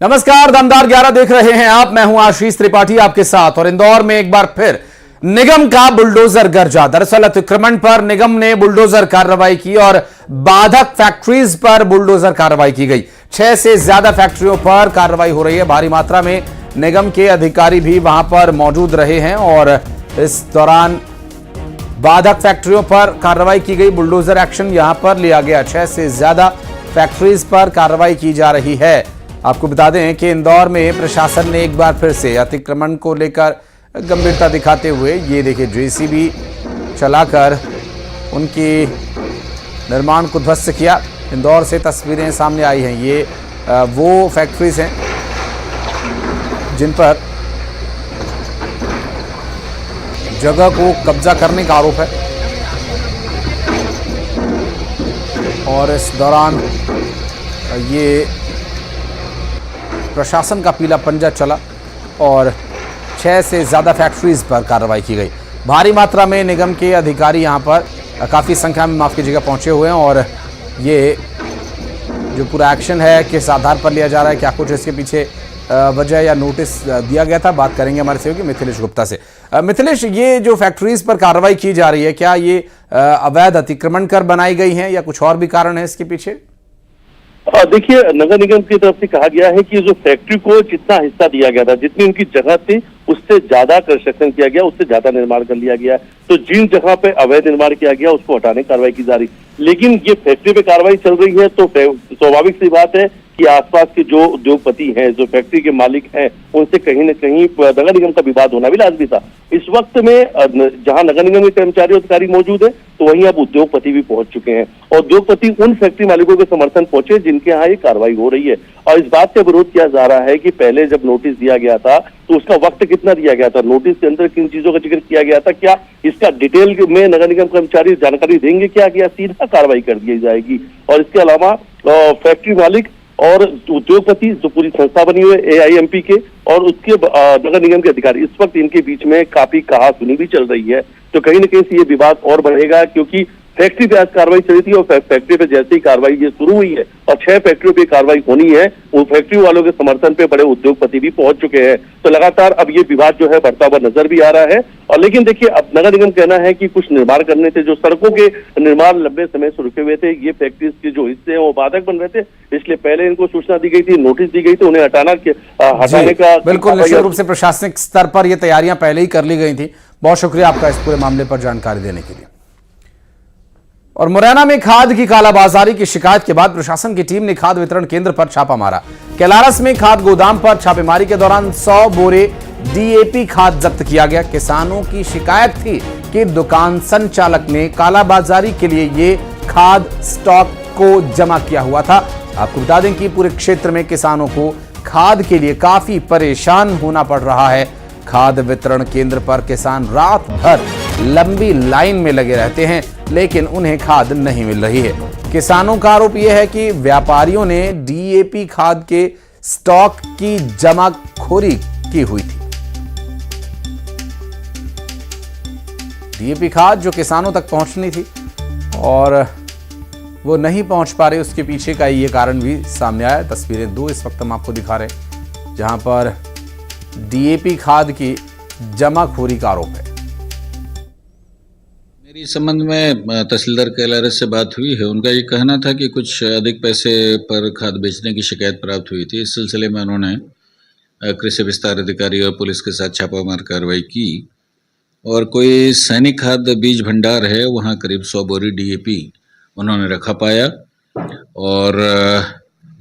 नमस्कार, दमदार 11 देख रहे हैं आप। मैं हूं आशीष त्रिपाठी आपके साथ। और इंदौर में एक बार फिर निगम का बुलडोजर गरजा। दरअसल अतिक्रमण पर निगम ने बुलडोजर कार्रवाई की और बाधक फैक्ट्रीज पर बुलडोजर कार्रवाई की गई। 6 से ज्यादा फैक्ट्रियों पर कार्रवाई हो रही है। भारी मात्रा में निगम के अधिकारी भी वहां पर मौजूद रहे हैं और इस दौरान बाधक फैक्ट्रियों पर कार्रवाई की गई। बुलडोजर एक्शन यहां पर लिया गया। 6 से ज्यादा फैक्ट्रीज पर कार्रवाई की जा रही है। आपको बता दें कि इंदौर में प्रशासन ने एक बार फिर से अतिक्रमण को लेकर गंभीरता दिखाते हुए ये देखिए जेसीबी चलाकर उनकी निर्माण को ध्वस्त किया। इंदौर से तस्वीरें सामने आई हैं। ये वो फैक्ट्रीज हैं जिन पर जगह को कब्जा करने का आरोप है और इस दौरान ये प्रशासन का पीला पंजा चला और 6 से ज़्यादा फैक्ट्रीज पर कार्रवाई की गई। भारी मात्रा में निगम के अधिकारी यहां पर काफ़ी संख्या में माफ़ कीजिएगा पहुंचे हुए हैं और ये जो पूरा एक्शन है किस आधार पर लिया जा रहा है, क्या कुछ इसके पीछे वजह या नोटिस दिया गया था, बात करेंगे हमारे सहयोगी मिथिलेश गुप्ता से। मिथिलेश, ये जो फैक्ट्रीज पर कार्रवाई की जा रही है, क्या ये अवैध अतिक्रमण कर बनाई गई हैं या कुछ और भी कारण है इसके पीछे? देखिए, नगर निगम की तरफ से कहा गया है कि जो फैक्ट्री को जितना हिस्सा दिया गया था, जितनी उनकी जगह थी, उससे ज्यादा कंस्ट्रक्शन किया गया, उससे ज्यादा निर्माण कर लिया गया। तो जिन जगह पे अवैध निर्माण किया गया उसको हटाने की कार्रवाई की जा रही। लेकिन ये फैक्ट्री पे कार्रवाई चल रही है तो स्वाभाविक सी बात है कि आसपास के जो उद्योगपति हैं, जो फैक्ट्री के मालिक हैं, उनसे कहीं न कहीं नगर निगम का विवाद होना भी लाजमी था। इस वक्त में जहां नगर निगम के कर्मचारी अधिकारी मौजूद है तो वहीं अब उद्योगपति भी पहुंच चुके हैं और उद्योगपति उन फैक्ट्री मालिकों के समर्थन पहुंचे जिनके यहाँ ये कार्रवाई हो रही है। और इस बात से विरोध किया जा रहा है कि पहले जब नोटिस दिया गया था तो उसका वक्त कितना दिया गया था, नोटिस के अंदर किन चीजों का जिक्र किया गया था, क्या इसका डिटेल में नगर निगम कर्मचारी जानकारी देंगे, क्या सीधा कार्रवाई कर दी जाएगी। और इसके अलावा फैक्ट्री मालिक और उद्योगपति जो पूरी संस्था बनी हुई है AIMP के और उसके नगर निगम के अधिकारी, इस वक्त इनके बीच में काफी कहासुनी भी चल रही है। तो कहीं न कहीं से ये विवाद और बढ़ेगा क्योंकि फैक्ट्री पे आज कार्रवाई चली थी और फैक्ट्री पे जैसे ही कार्रवाई ये शुरू हुई है और 6 फैक्ट्रियों पे कार्रवाई होनी है, उन फैक्ट्री वालों के समर्थन पे बड़े उद्योगपति भी पहुंच चुके हैं। तो लगातार अब ये विवाद जो है बढ़ता हुआ नजर भी आ रहा है। और लेकिन देखिए, अब नगर निगम कहना है कि कुछ निर्माण करने थे, जो सड़कों के निर्माण लंबे समय से रुके हुए थे, ये फैक्ट्रीज के जो हिस्से हैं वो बाधक बन रहे थे, इसलिए पहले इनको सूचना दी गई थी, नोटिस दी गई थी, उन्हें हटाने का बिल्कुल निश्चित रूप से प्रशासनिक स्तर पर यह तैयारियां पहले ही कर ली गई थी। बहुत शुक्रिया आपका इस पूरे मामले पर जानकारी देने के लिए। और मुरैना में खाद की कालाबाजारी की शिकायत के बाद प्रशासन की टीम ने खाद वितरण केंद्र पर छापा मारा। कैलारस में खाद गोदाम पर छापेमारी के दौरान 100 बोरे DAP खाद जब्त किया गया। किसानों की शिकायत थी कि दुकान संचालक ने कालाबाजारी के लिए ये खाद स्टॉक को जमा किया हुआ था। आपको बता दें कि पूरे क्षेत्र में किसानों को खाद के लिए काफी परेशान होना पड़ रहा है। खाद वितरण केंद्र पर किसान रात भर लंबी लाइन में लगे रहते हैं लेकिन उन्हें खाद नहीं मिल रही है। किसानों का आरोप यह है कि व्यापारियों ने DAP खाद के स्टॉक की जमाखोरी की हुई थी। DAP खाद जो किसानों तक पहुंचनी थी और वो नहीं पहुंच पा रही, उसके पीछे का ये कारण भी सामने आया। तस्वीरें 2 इस वक्त हम आपको दिखा रहे हैं जहां पर DAP खाद की जमाखोरी का आरोप है। मेरी इस संबंध में तहसीलदार कैलारस से बात हुई है। उनका ये कहना था कि कुछ अधिक पैसे पर खाद बेचने की शिकायत प्राप्त हुई थी। इस सिलसिले में उन्होंने कृषि विस्तार अधिकारी और पुलिस के साथ छापामार कार्रवाई की और कोई सैनिक खाद बीज भंडार है, वहाँ करीब 100 बोरी DAP उन्होंने रखा पाया। और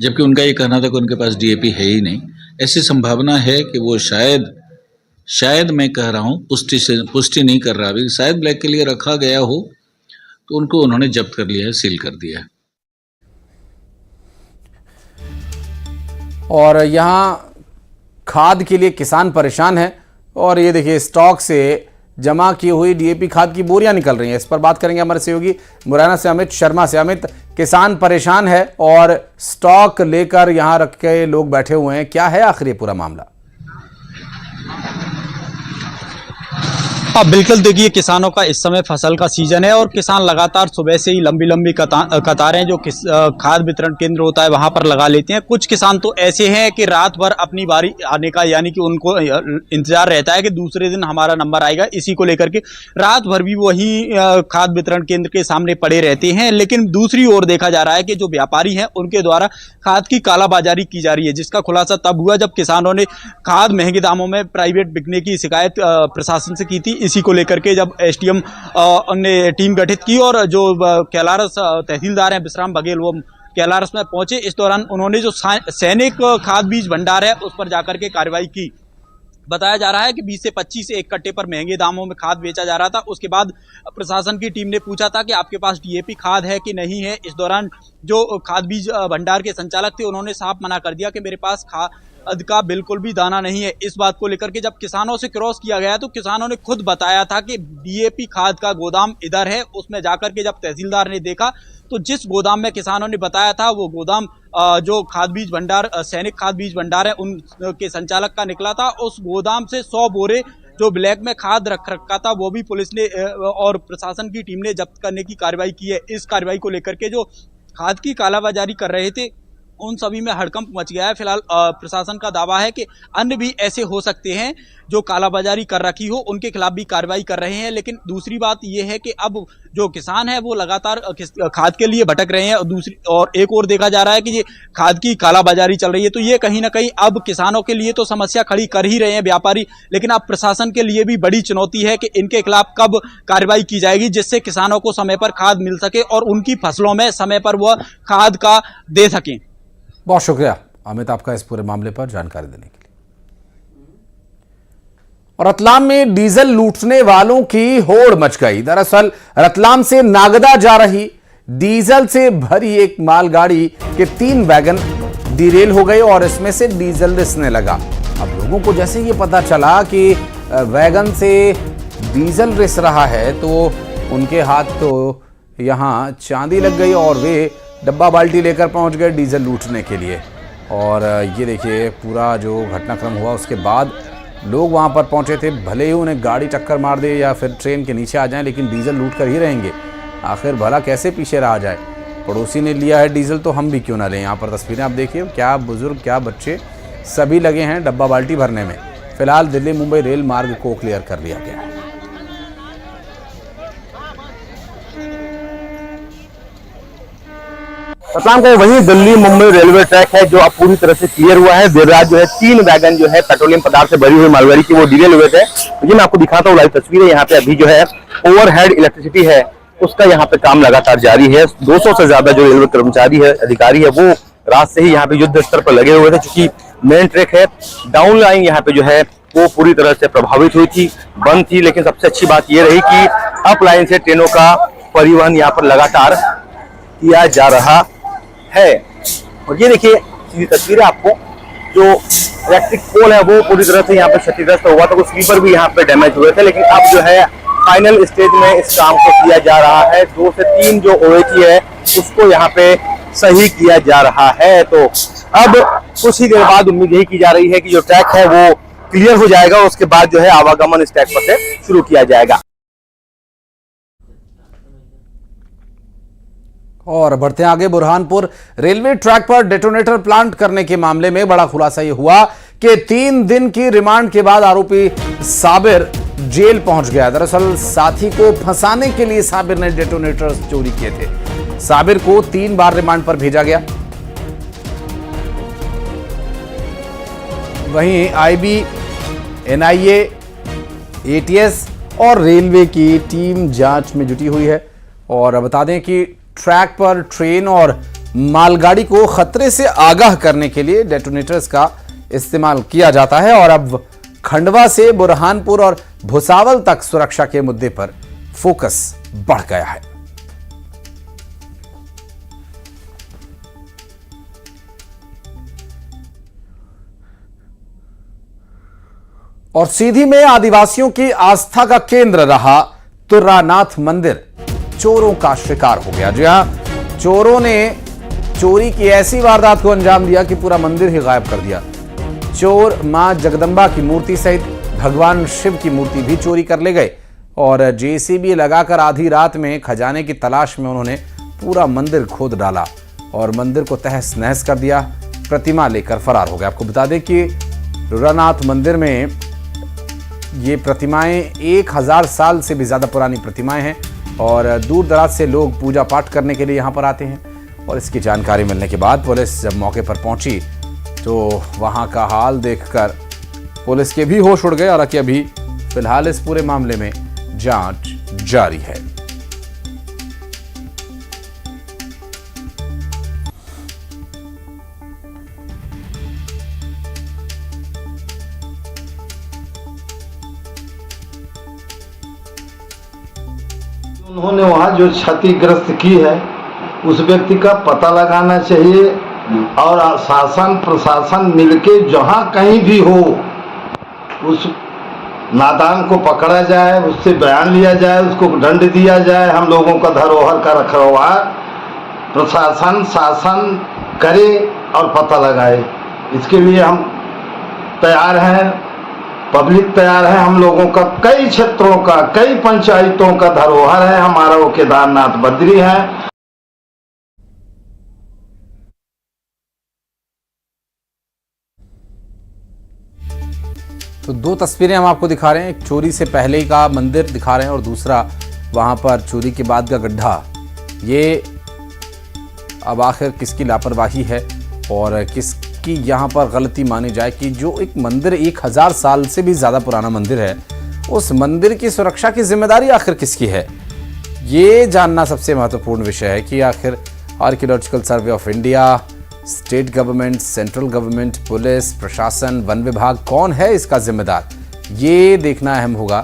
जबकि उनका ये कहना था कि उनके पास DAP है ही नहीं। ऐसी संभावना है कि वो शायद मैं कह रहा हूँ, पुष्टि नहीं कर रहा अभी, शायद ब्लैक के लिए रखा गया हो, तो उनको उन्होंने जब्त कर लिया है, सील कर दिया है। और यहाँ खाद के लिए किसान परेशान है और ये देखिए स्टॉक से जमा की हुई DAP खाद की बोरियां निकल रही हैं। इस पर बात करेंगे हमारे सहयोगी मुरैना से अमित शर्मा से। अमित, किसान परेशान है और स्टॉक लेकर यहां रख के लोग बैठे हुए हैं, क्या है आखिर ये पूरा मामला? बिल्कुल, देखिए किसानों का इस समय फसल का सीजन है और किसान लगातार सुबह से ही लंबी लंबी कतारें जो खाद वितरण केंद्र होता है वहां पर लगा लेते हैं। कुछ किसान तो ऐसे हैं कि रात भर अपनी बारी आने का, यानी कि उनको इंतजार रहता है कि दूसरे दिन हमारा नंबर आएगा, इसी को लेकर के रात भर भी वही खाद वितरण केंद्र के सामने पड़े रहते हैं। लेकिन दूसरी ओर देखा जा रहा है कि जो व्यापारी हैं उनके द्वारा खाद की कालाबाजारी की जा रही है, जिसका खुलासा तब हुआ जब किसानों ने खाद महंगे दामों में प्राइवेट बिकने की शिकायत प्रशासन से की थी। इसी को लेकर के जब एसडीएम ने टीम गठित की और जो कैलारस तहसीलदार हैं विश्राम बघेल, वो कैलारस में पहुंचे। इस दौरान उन्होंने जो सैनिक खाद बीज भंडार है उस पर जाकर के कार्रवाई की। बताया जा रहा है कि 20 से 25 एक कट्टे पर महंगे दामों में खाद बेचा जा रहा था। उसके बाद प्रशासन की टीम ने पूछा था कि आपके पास डीएपी खाद है कि नहीं है। इस दौरान जो खाद बीज भंडार के संचालक थे उन्होंने साफ मना कर दिया कि मेरे पास खाद का बिल्कुल भी दाना नहीं है। इस बात को लेकर के जब किसानों से क्रॉस किया गया तो किसानों ने खुद बताया था कि डीएपी खाद का गोदाम इधर है। उसमें जाकर के जब तहसीलदार ने देखा तो जिस गोदाम में किसानों ने बताया था वो गोदाम जो खाद बीज भंडार सैनिक खाद बीज भंडार है उनके संचालक का निकला था। उस गोदाम से 100 बोरे जो ब्लैक में खाद रख रखा था वो भी पुलिस ने और प्रशासन की टीम ने जब्त करने की कार्रवाई की है। इस कार्रवाई को लेकर के जो खाद की कालाबाजारी कर रहे थे उन सभी में हड़कंप मच गया है। फिलहाल प्रशासन का दावा है कि अन्य भी ऐसे हो सकते हैं जो कालाबाजारी कर रखी हो, उनके खिलाफ भी कार्रवाई कर रहे हैं। लेकिन दूसरी बात यह है कि अब जो किसान है वो लगातार खाद के लिए भटक रहे हैं और एक और देखा जा रहा है कि ये खाद की कालाबाजारी चल रही है। तो ये कहीं ना कहीं अब किसानों के लिए तो समस्या खड़ी कर ही रहे हैं व्यापारी, लेकिन अब प्रशासन के लिए भी बड़ी चुनौती है कि इनके खिलाफ कब कार्रवाई की जाएगी जिससे किसानों को समय पर खाद मिल सके और उनकी फसलों में समय पर वह खाद का दे सकें। बहुत शुक्रिया अमित आपका इस पूरे मामले पर जानकारी देने के लिए। और रतलाम में डीजल लूटने वालों की होड़ मच गई। दरअसल रतलाम से नागदा जा रही डीजल से भरी एक मालगाड़ी के 3 वैगन डिरेल हो गए और इसमें से डीजल रिसने लगा। अब लोगों को जैसे ये पता चला कि वैगन से डीजल रिस रहा है तो उनके हाथ तो यहां चांदी लग गई और वे डब्बा बाल्टी लेकर पहुंच गए डीजल लूटने के लिए। और ये देखिए पूरा जो घटनाक्रम हुआ उसके बाद लोग वहां पर पहुंचे थे। भले ही उन्हें गाड़ी टक्कर मार दे या फिर ट्रेन के नीचे आ जाएं, लेकिन डीजल लूट कर ही रहेंगे। आखिर भला कैसे पीछे रहा जाए। पड़ोसी ने लिया है डीजल तो हम भी क्यों ना लें। यहाँ पर तस्वीरें आप देखिए, क्या बुजुर्ग क्या बच्चे सभी लगे हैं डब्बा बाल्टी भरने में। फिलहाल दिल्ली मुंबई रेल मार्ग को क्लियर कर लिया गया है। रतलाम का वही दिल्ली मुंबई रेलवे ट्रैक है जो अब पूरी तरह से क्लियर हुआ है। देर रात जो है 3 वैगन जो है पेट्रोलियम पदार्थ से भरी हुई मालगाड़ी की वो डिरेल हुए थे। ये मैं आपको दिखाता हूँ लाइव तस्वीरें। यहाँ पे अभी जो है ओवरहेड इलेक्ट्रिसिटी है उसका यहाँ पे काम लगातार जारी है। 200 से ज्यादा जो रेलवे कर्मचारी है अधिकारी है वो रात से ही यहाँ पे युद्ध स्तर पर लगे हुए थे। चूंकि मेन ट्रैक है, डाउन लाइन यहाँ पे जो है वो पूरी तरह से प्रभावित हुई थी, बंद थी। लेकिन सबसे अच्छी बात ये रही कि अप लाइन से ट्रेनों का परिवहन यहाँ पर लगातार किया जा रहा है। और ये देखिए सीधी तस्वीरें आपको, जो इलेक्ट्रिक पोल है वो पूरी तरह से यहाँ पे क्षतिग्रस्त हुआ था। कुछ स्लीपर भी यहाँ पे डैमेज हुए थे, लेकिन अब जो है फाइनल स्टेज में इस काम को किया जा रहा है। 2 से 3 जो ओएटी है उसको यहाँ पे सही किया जा रहा है। तो अब कुछ ही देर बाद उम्मीद यही की जा रही है कि जो ट्रैक है वो क्लियर हो जाएगा। उसके बाद जो है आवागमन इस ट्रैक पर से शुरू किया जाएगा। और बढ़ते आगे, बुरहानपुर रेलवे ट्रैक पर डेटोनेटर प्लांट करने के मामले में बड़ा खुलासा यह हुआ कि 3 दिन की रिमांड के बाद आरोपी साबिर जेल पहुंच गया। दरअसल साथी को फंसाने के लिए साबिर ने डेटोनेटर चोरी किए थे। साबिर को 3 बार रिमांड पर भेजा गया। वहीं आईबी, एनआईए, एटीएस और रेलवे की टीम जांच में जुटी हुई है। और बता दें कि ट्रैक पर ट्रेन और मालगाड़ी को खतरे से आगाह करने के लिए डेटोनेटर्स का इस्तेमाल किया जाता है। और अब खंडवा से बुरहानपुर और भुसावल तक सुरक्षा के मुद्दे पर फोकस बढ़ गया है। और सीधी में आदिवासियों की आस्था का केंद्र रहा तुर्रानाथ मंदिर चोरों का शिकार हो गया। जी हां, चोरों ने चोरी की ऐसी वारदात को अंजाम दिया कि पूरा मंदिर ही गायब कर दिया। चोर मां जगदंबा की मूर्ति सहित भगवान शिव की मूर्ति भी चोरी कर ले गए। और जेसीबी लगाकर आधी रात में खजाने की तलाश में उन्होंने पूरा मंदिर खोद डाला और मंदिर को तहस नहस कर दिया, प्रतिमा लेकर फरार हो गए। आपको बता दें कि रुद्रनाथ मंदिर में ये प्रतिमाएं 1000 साल से भी ज़्यादा पुरानी प्रतिमाएं हैं और दूर दराज से लोग पूजा पाठ करने के लिए यहाँ पर आते हैं। और इसकी जानकारी मिलने के बाद पुलिस जब मौके पर पहुंची तो वहाँ का हाल देखकर पुलिस के भी होश उड़ गए। हालांकि अभी फिलहाल इस पूरे मामले में जांच जारी है। उन्होंने वहाँ जो क्षतिग्रस्त की है उस व्यक्ति का पता लगाना चाहिए और शासन प्रशासन मिलके जहाँ कहीं भी हो उस नादान को पकड़ा जाए, उससे बयान लिया जाए, उसको दंड दिया जाए। हम लोगों का धरोहर का रखरखाव प्रशासन शासन करे और पता लगाए, इसके लिए हम तैयार हैं, पब्लिक तैयार है। हम लोगों का कई क्षेत्रों का कई पंचायतों का धरोहर है हमारा, वो केदारनाथ बद्री है। तो दो तस्वीरें हम आपको दिखा रहे हैं, एक चोरी से पहले का मंदिर दिखा रहे हैं और दूसरा वहां पर चोरी के बाद का गड्ढा। ये अब आखिर किसकी लापरवाही है और किसकी यहाँ पर गलती मानी जाए कि जो एक मंदिर 1000 साल से भी ज़्यादा पुराना मंदिर है, उस मंदिर की सुरक्षा की जिम्मेदारी आखिर किसकी है? ये जानना सबसे महत्वपूर्ण विषय है कि आखिर archaeological survey of India, state government, central government, police प्रशासन, वन विभाग, कौन है इसका जिम्मेदार? ये देखना अहम होगा,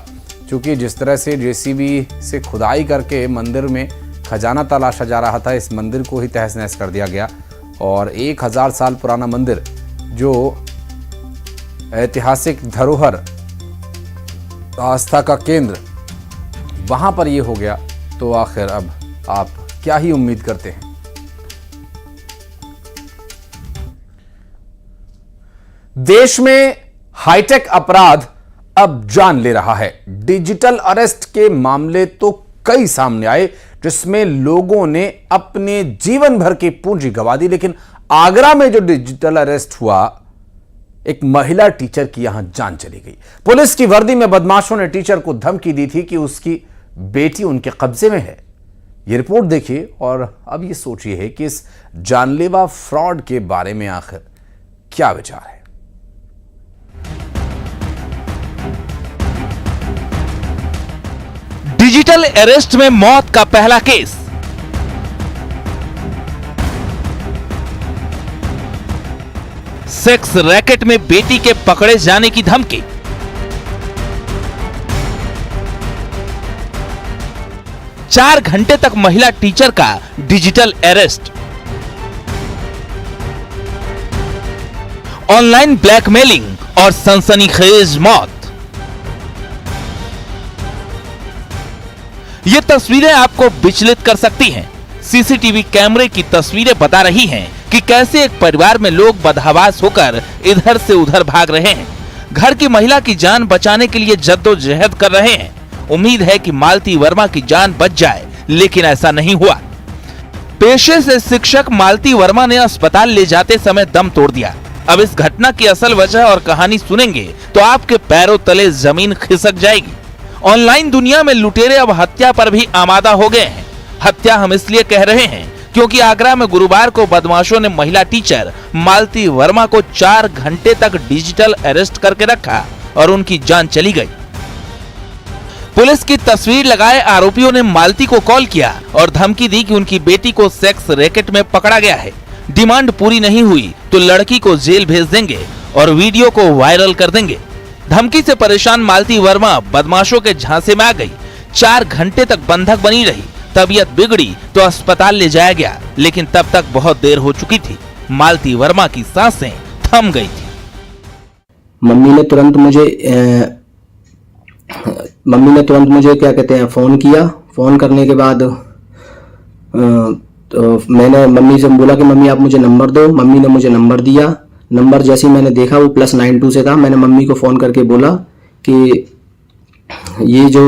क्योंकि जिस तरह से जेसीबी से खुदाई करके मंदिर में खजाना तलाशा जा रहा था, इस मंदिर को ही तहस नहस कर दिया गया। और 1000 साल पुराना मंदिर जो ऐतिहासिक धरोहर, आस्था का केंद्र, वहां पर ये हो गया, तो आखिर अब आप क्या ही उम्मीद करते हैं? देश में हाईटेक अपराध अब जान ले रहा है। डिजिटल अरेस्ट के मामले तो कई सामने आए जिसमें लोगों ने अपने जीवन भर की पूंजी गंवा दी, लेकिन आगरा में जो डिजिटल अरेस्ट हुआ, एक महिला टीचर की यहां जान चली गई। पुलिस की वर्दी में बदमाशों ने टीचर को धमकी दी थी कि उसकी बेटी उनके कब्जे में है। यह रिपोर्ट देखिए और अब यह सोचिए है कि इस जानलेवा फ्रॉड के बारे में आखिर क्या विचार है। डिजिटल अरेस्ट में मौत का पहला केस। सेक्स रैकेट में बेटी के पकड़े जाने की धमकी। चार घंटे तक महिला टीचर का डिजिटल अरेस्ट। ऑनलाइन ब्लैकमेलिंग और सनसनीखेज मौत। ये तस्वीरें आपको विचलित कर सकती हैं। सीसीटीवी कैमरे की तस्वीरें बता रही हैं कि कैसे एक परिवार में लोग बदहवास होकर इधर से उधर भाग रहे हैं, घर की महिला की जान बचाने के लिए जद्दोजहद कर रहे हैं। उम्मीद है कि मालती वर्मा की जान बच जाए, लेकिन ऐसा नहीं हुआ। पेशे से शिक्षक मालती वर्मा ने अस्पताल ले जाते समय दम तोड़ दिया। अब इस घटना की असल वजह और कहानी सुनेंगे तो आपके पैरों तले जमीन खिसक जाएगी। ऑनलाइन दुनिया में लुटेरे अब हत्या पर भी आमादा हो गए हैं। हत्या हम इसलिए कह रहे हैं क्योंकि आगरा में गुरुवार को बदमाशों ने महिला टीचर मालती वर्मा को 4 घंटे तक डिजिटल अरेस्ट करके रखा और उनकी जान चली गई। पुलिस की तस्वीर लगाए आरोपियों ने मालती को कॉल किया और धमकी दी कि उनकी बेटी को सेक्स रैकेट में पकड़ा गया है। डिमांड पूरी नहीं हुई तो लड़की को जेल भेज देंगे और वीडियो को वायरल कर देंगे। धमकी से परेशान मालती वर्मा बदमाशों के झांसे में आ गई। 4 घंटे तक बंधक बनी रही। तबीयत बिगड़ी तो अस्पताल ले जाया गया, लेकिन तब तक बहुत देर हो चुकी थी। मालती वर्मा की सांसें थम गई थी। मम्मी ने तुरंत मुझे क्या कहते हैं फोन किया। फोन करने के बाद तो मैंने मम्मी से बोला कि मम्मी आप मुझे नंबर दो। मम्मी ने मुझे नंबर दिया। नंबर जैसे ही मैंने देखा वो +92 से था। मैंने मम्मी को फ़ोन करके बोला कि ये जो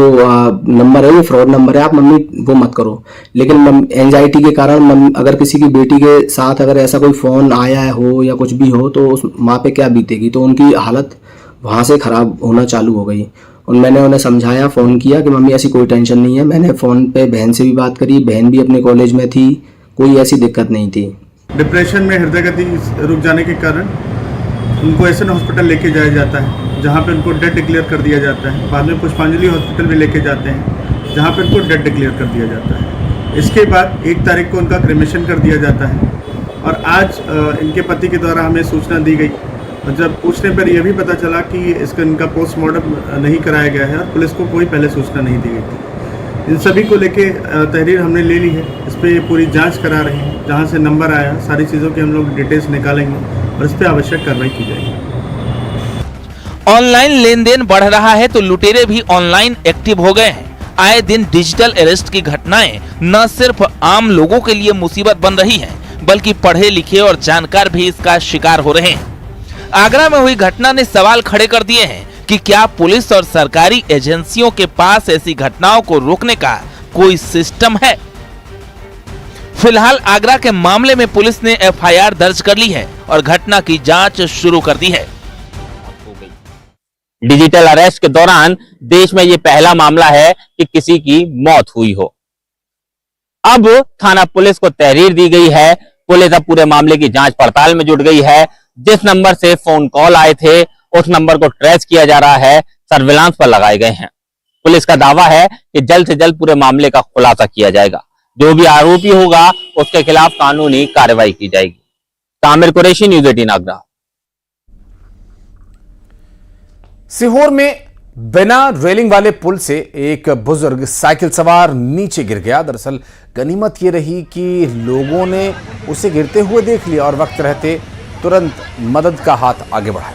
नंबर है ये फ्रॉड नंबर है, आप मम्मी वो मत करो। लेकिन एंजाइटी के कारण अगर किसी की बेटी के साथ अगर ऐसा कोई फ़ोन आया हो या कुछ भी हो तो उस माँ पे क्या बीतेगी, तो उनकी हालत वहाँ से ख़राब होना चालू हो गई। और मैंने उन्हें समझाया, फ़ोन किया कि मम्मी ऐसी कोई टेंशन नहीं है। मैंने फ़ोन पे बहन से भी बात करी, बहन भी अपने कॉलेज में थी, कोई ऐसी दिक्कत नहीं थी। डिप्रेशन में हृदय गति रुक जाने के कारण उनको ऐसे हॉस्पिटल लेके जाया जाता है जहाँ पे उनको डेड डिक्लेयर कर दिया जाता है। बाद में पुष्पांजलि हॉस्पिटल भी लेके जाते हैं जहाँ पे उनको डेड डिक्लेयर कर दिया जाता है। इसके बाद 1 तारीख को उनका क्रेमेशन कर दिया जाता है। और आज इनके पति के द्वारा हमें सूचना दी गई और जब पूछने पर यह भी पता चला कि इनका पोस्टमार्टम नहीं कराया गया है और पुलिस को कोई पहले सूचना नहीं दी गई थी। इन सभी को लेके तहरीर हमने ले ली है, इस पर पूरी जांच करा रहे हैं। जहां से नंबर आया सारी चीज़ों की हम लोग डिटेल्स निकालेंगे और इस पर आवश्यक कार्रवाई की जाएगी। ऑनलाइन लेन देन बढ़ रहा है तो लुटेरे भी ऑनलाइन एक्टिव हो गए हैं। आए दिन डिजिटल अरेस्ट की घटनाएं न सिर्फ आम लोगों के लिए मुसीबत बन रही हैं, बल्कि पढ़े लिखे और जानकार भी इसका शिकार हो रहे हैं। आगरा में हुई घटना ने सवाल खड़े कर दिए हैं कि क्या पुलिस और सरकारी एजेंसियों के पास ऐसी घटनाओं को रोकने का कोई सिस्टम है। फिलहाल आगरा के मामले में पुलिस ने एफआईआर दर्ज कर ली है और घटना की जांच शुरू कर दी है। डिजिटल अरेस्ट के दौरान देश में ये पहला मामला है कि किसी की मौत हुई हो। अब थाना पुलिस को तहरीर दी गई है। पुलिस अब पूरे मामले की जांच पड़ताल में जुट गई है। जिस नंबर से फोन कॉल आए थे उस नंबर को ट्रेस किया जा रहा है, सर्विलांस पर लगाए गए हैं। पुलिस का दावा है कि जल्द से जल्द पूरे मामले का खुलासा किया जाएगा। जो भी आरोपी होगा उसके खिलाफ कानूनी कार्रवाई की जाएगी। तामिर कुरैशी, न्यूज़ 18 आगरा। सीहोर में बिना रेलिंग वाले पुल से एक बुजुर्ग साइकिल सवार नीचे गिर गया। दरअसल गनीमत ये रही कि लोगों ने उसे गिरते हुए देख लिया और वक्त रहते तुरंत मदद का हाथ आगे बढ़ाया।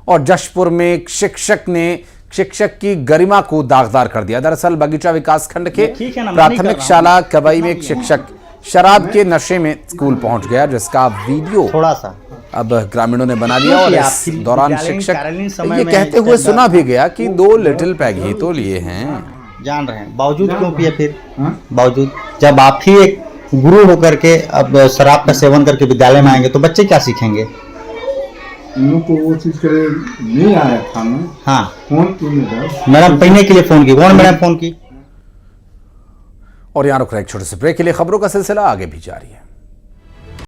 और जशपुर में एक शिक्षक की गरिमा को दागदार कर दिया। दरअसल बगीचा विकासखंड के प्राथमिक शाला कबई में एक शिक्षक शराब के नशे में स्कूल पहुंच गया, जिसका वीडियो थोड़ा सा अब ग्रामीणों ने बना लिया। और इस दौरान शिक्षक ये कहते हुए सुना भी गया कि 2 लिटिल पैग ही तो लिए हैं। जान रहे हैं बावजूद क्यों पिए फिर? बावजूद जब आप ही एक गुरु होकर के अब शराब का सेवन करके विद्यालय में आएंगे तो बच्चे क्या सीखेंगे? इन लोग को वो चीज करे नहीं आया था ना। हाँ, फोन क्यों नहीं? मैडम पढ़ने के लिए फोन की। कौन मैडम फोन की? और यहाँ रुक रहा एक छोटे से ब्रेक के लिए। खबरों का सिलसिला आगे भी जारी है।